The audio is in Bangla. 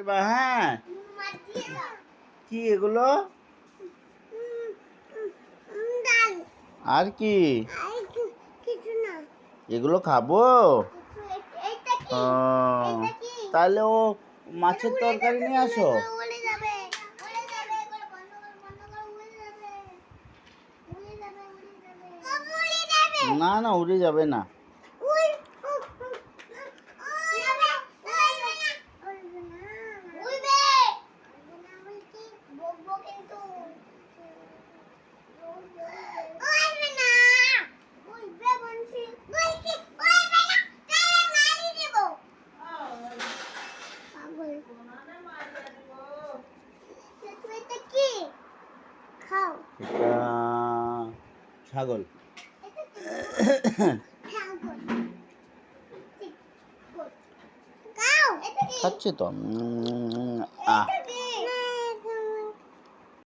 হ্যাঁ, কি এগুলো? আর কি? এগুলো খাবো? ও, তাহলে ও মাছের তরকারি নিয়ে আসো। না না, উড়ে যাবে না। এটা ছাগল। খাচ্ছে তো। আহ